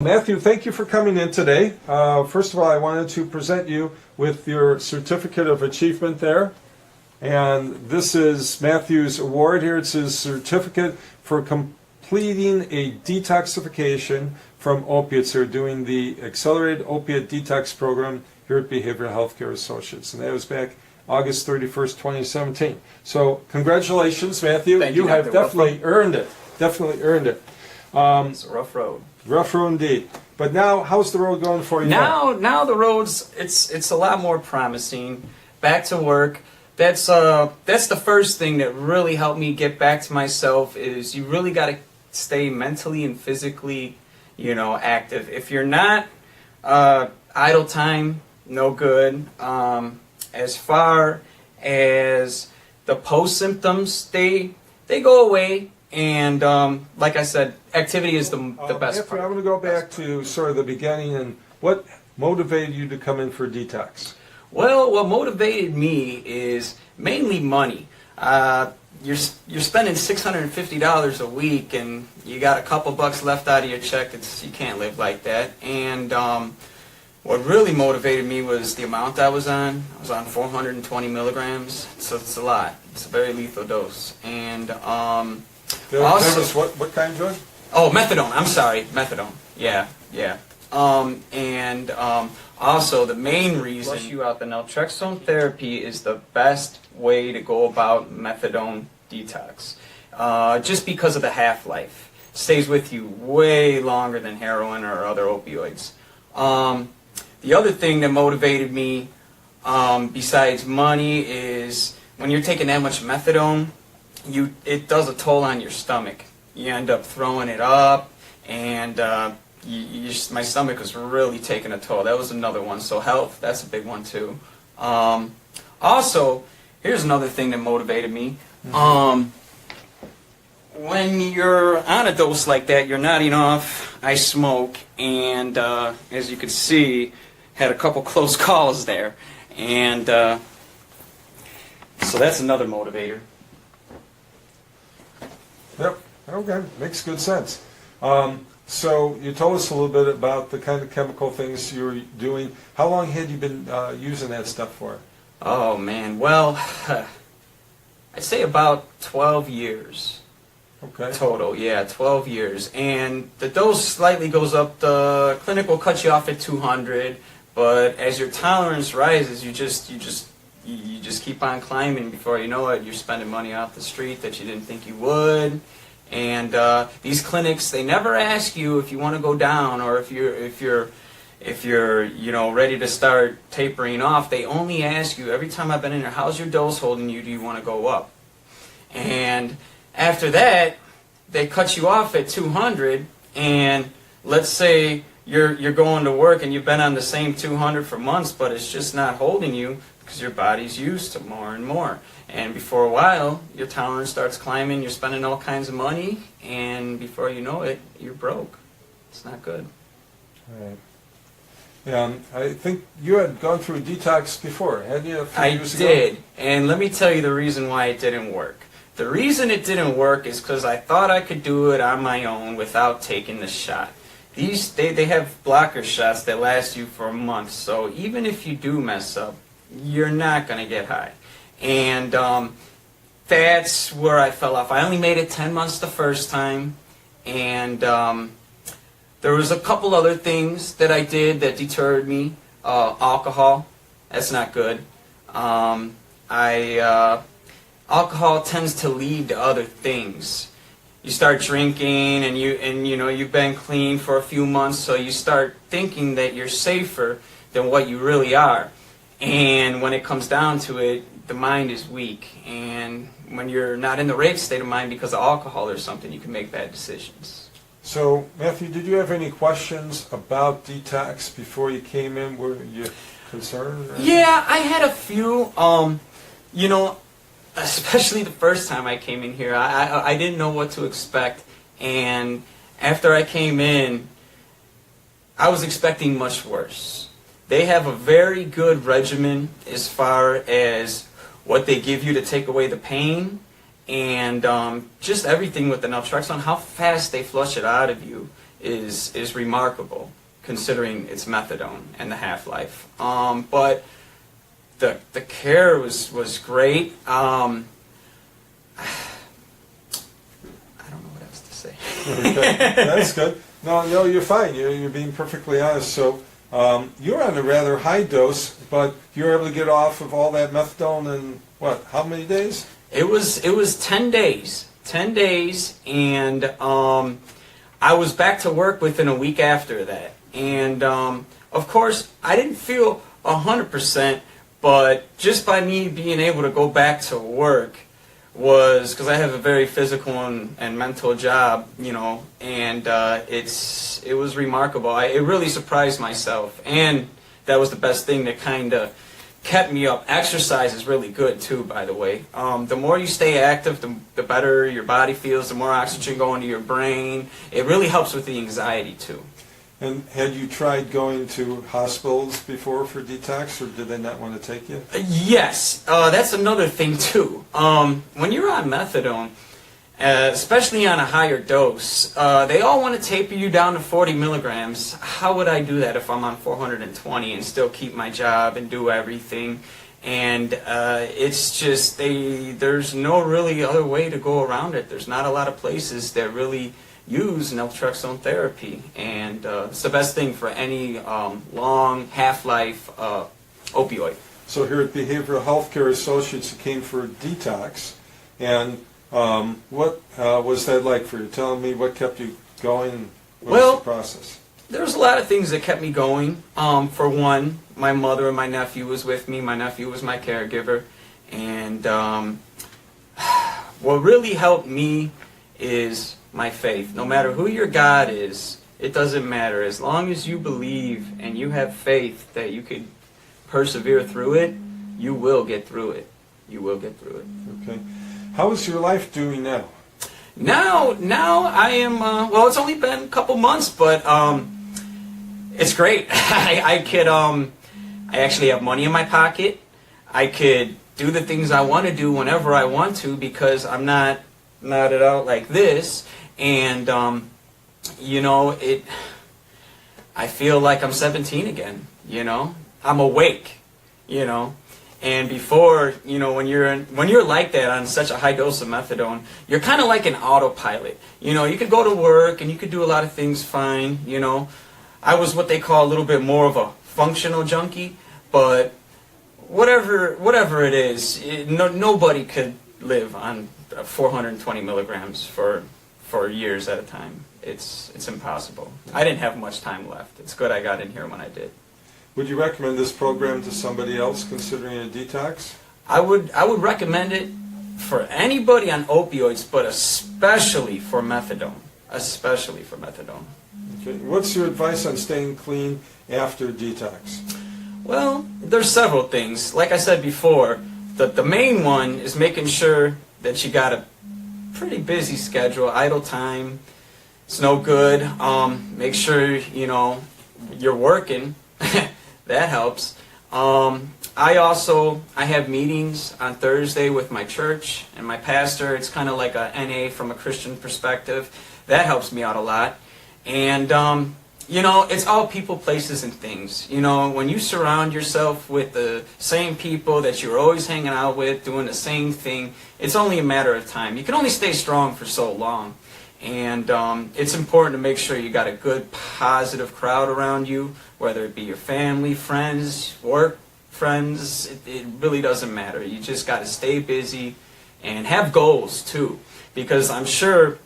Matthew, thank you for coming in today. First of all, I wanted to present you with your Certificate of Achievement there. And this is Matthew's award here. It's his certificate for completing a detoxification from opiates. They're doing the Accelerated Opiate Detox Program here at Behavioral Healthcare Associates. And that was back August 31st, 2017. So congratulations, Matthew. Thank you, You have Dr. definitely earned it. Definitely earned it. It's a rough road. Rough road indeed. But now, how's the road going for you? Now the road's it's a lot more promising. Back to work. That's the first thing that really helped me get back to myself. Is you really got to stay mentally and physically, active. If you're not, idle time, no good. As far as the post symptoms, they go away. And like I said, activity is the best part. I'm going to go back to sort of the beginning. And what motivated you to come in for detox? Well, what motivated me is mainly money. You're spending $650 a week, and you got a couple bucks left out of your check. You can't live like that. And what really motivated me was the amount I was on. I was on 420 milligrams, so it's a lot. It's a very lethal dose. And Also, what kind of drug? Oh, methadone. I'm sorry, methadone. Yeah. Also, the main reason flush you out, the naltrexone therapy is the best way to go about methadone detox. Just because of the half-life, stays with you way longer than heroin or other opioids. The other thing that motivated me, besides money, is when you're taking that much methadone, it does a toll on your stomach. You end up throwing it up, and my stomach was really taking a toll. That was another one. So health, that's a big one too. Also, here's another thing that motivated me. When you're on a dose like that, you're nodding off. I smoke, and as you can see, had a couple close calls there, and so that's another motivator. Yep. Okay. Makes good sense. So you told us a little bit about the kind of chemical things you were doing. How long had you been using that stuff for? Oh, man. Well, I'd say about 12 years. Okay. Total, yeah, 12 years. And the dose slightly goes up. The clinic will cut you off at 200, but as your tolerance rises, you just keep on climbing. Before you know it, you're spending money off the street that you didn't think you would. And these clinics, they never ask you if you want to go down or if you're ready to start tapering off. They only ask you, every time I've been in there, how's your dose holding you? Do you want to go up? And after that, they cut you off at 200. And let's say you're going to work and you've been on the same 200 for months, but it's just not holding you because your body's used to more and more. And before a while, your tolerance starts climbing, you're spending all kinds of money, and before you know it, you're broke. It's not good. Right. Yeah, I think you had gone through a detox before, hadn't you? I did, and let me tell you the reason why it didn't work. The reason it didn't work is because I thought I could do it on my own without taking the shot. They have blocker shots that last you for a month, so even if you do mess up, you're not going to get high. And that's where I fell off. I only made it 10 months the first time, and there was a couple other things that I did that deterred me. Alcohol, that's not good. Alcohol tends to lead to other things. You start drinking, and you've been clean for a few months, so you start thinking that you're safer than what you really are. And when it comes down to it, the mind is weak. And when you're not in the right state of mind because of alcohol or something, you can make bad decisions. So, Matthew, did you have any questions about detox before you came in? Were you concerned? Yeah, I had a few. Especially the first time I came in here, I didn't know what to expect. And after I came in, I was expecting much worse. They have a very good regimen as far as what they give you to take away the pain, and just everything with the naltrexone, how fast they flush it out of you. is remarkable, considering it's methadone and the half-life. But the care was great. I don't know what else to say. Okay, that's good. No, you're fine. You're being perfectly honest. So you're on a rather high dose, but you're able to get off of all that methadone in what? How many days? It was 10 days. 10 days, and I was back to work within a week after that. And of course, I didn't feel 100%, but just by me being able to go back to work was, because I have a very physical and mental job, you know, and it was remarkable. It really surprised myself, and that was the best thing that kind of kept me up. Exercise is really good too, by the way. The more you stay active, the better your body feels, the more oxygen going to your brain. It really helps with the anxiety too. And had you tried going to hospitals before for detox, or did they not want to take you? Yes, that's another thing too. When you're on methadone, especially on a higher dose, they all want to taper you down to 40 milligrams. How would I do that if I'm on 420 and still keep my job and do everything? And it's just, there's no really other way to go around it. There's not a lot of places that really use naltrexone therapy, and it's the best thing for any long half-life opioid. So here at Behavioral Healthcare Associates, you came for detox, and what was that like for you? Tell me what kept you going, and what was the process? There was a lot of things that kept me going. For one, my mother and my nephew was with me. My nephew was my caregiver, and what really helped me is my faith. No matter who your God is, it doesn't matter. As long as you believe and you have faith that you could persevere through it, you will get through it. You will get through it. Okay. How is your life doing now? Now I am, well, it's only been a couple months, but it's great. I actually have money in my pocket. I could do the things I want to do whenever I want to, because I'm not knotted out like this. And, you know, I feel like I'm 17 again, you know. I'm awake, you know. And before, you know, when you're like that on such a high dose of methadone, you're kind of like an autopilot. You know, you could go to work and you could do a lot of things fine, you know. I was what they call a little bit more of a functional junkie, but whatever it is, nobody could live on 420 milligrams for years at a time. It's impossible. I didn't have much time left. It's good I got in here when I did. Would you recommend this program to somebody else considering a detox? I would recommend it for anybody on opioids, but especially for methadone. Especially for methadone. Okay. What's your advice on staying clean after detox? Well, there's several things. Like I said before, the main one is making sure that you got a pretty busy schedule, idle time. It's no good. Make sure, you know, you're working. That helps. I have meetings on Thursday with my church and my pastor. It's kind of like a NA from a Christian perspective. That helps me out a lot. And, you know, it's all people, places, and things. You know, when you surround yourself with the same people that you're always hanging out with, doing the same thing, it's only a matter of time. You can only stay strong for so long. And it's important to make sure you got a good, positive crowd around you, whether it be your family, friends, work friends. It really doesn't matter. You just got to stay busy and have goals, too. Because I'm sure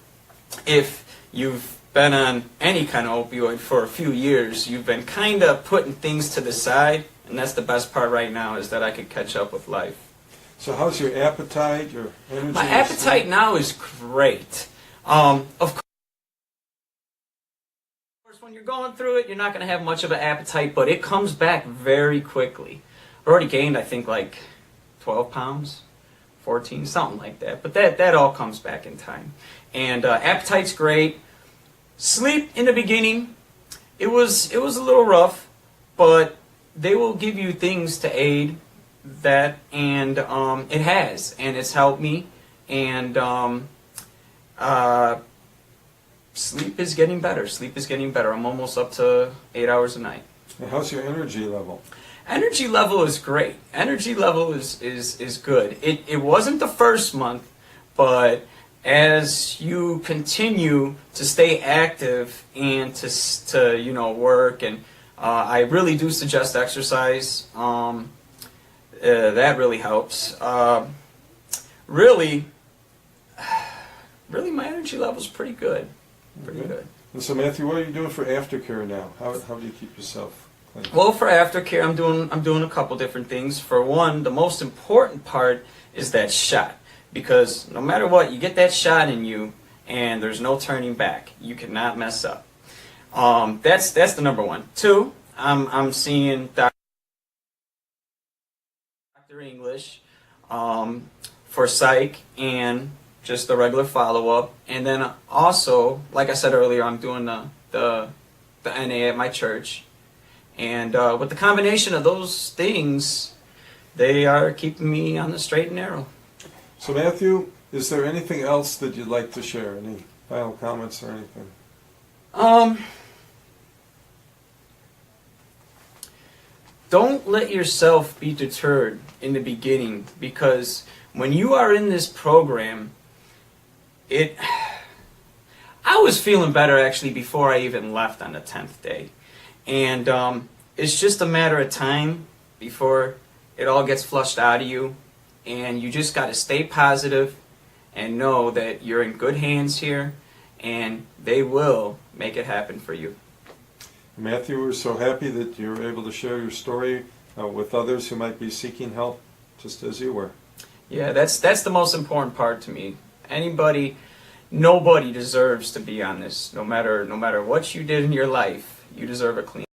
if you've been on any kind of opioid for a few years, you've been kind of putting things to the side. And that's the best part right now, is that I could catch up with life. So how's your appetite, your energy? My appetite now is great. Of course, when you're going through it, you're not going to have much of an appetite, but it comes back very quickly. I've already gained, I think, like 12 pounds, 14, something like that. But that all comes back in time. And appetite's great. Sleep in the beginning, it was a little rough, but they will give you things to aid that, and it has, and it's helped me. And sleep is getting better. Sleep is getting better. I'm almost up to 8 hours a night. And how's your energy level? Energy level is great. Energy level is good. It wasn't the first month, but as you continue to stay active and to you know, work, and I really do suggest exercise. That really helps. Really, my energy level is pretty good. Pretty good. And so, Matthew, what are you doing for aftercare now? How do you keep yourself clean? Well, for aftercare, I'm doing a couple different things. For one, the most important part is that shot, because no matter what, you get that shot in you, and there's no turning back. You cannot mess up. That's the number one. Two, I'm seeing Dr. English for psych and just the regular follow-up, and then also, like I said earlier, I'm doing the NA at my church, and with the combination of those things, they are keeping me on the straight and narrow. So, Matthew, is there anything else that you'd like to share? Any final comments or anything? Don't let yourself be deterred in the beginning, because when you are in this program, I was feeling better actually before I even left on the 10th day. And it's just a matter of time before it all gets flushed out of you. And you just got to stay positive and know that you're in good hands here, and they will make it happen for you. Matthew, we're so happy that you were able to share your story with others who might be seeking help, just as you were. Yeah, that's the most important part to me. Nobody deserves to be on this. No matter what you did in your life, you deserve a clean.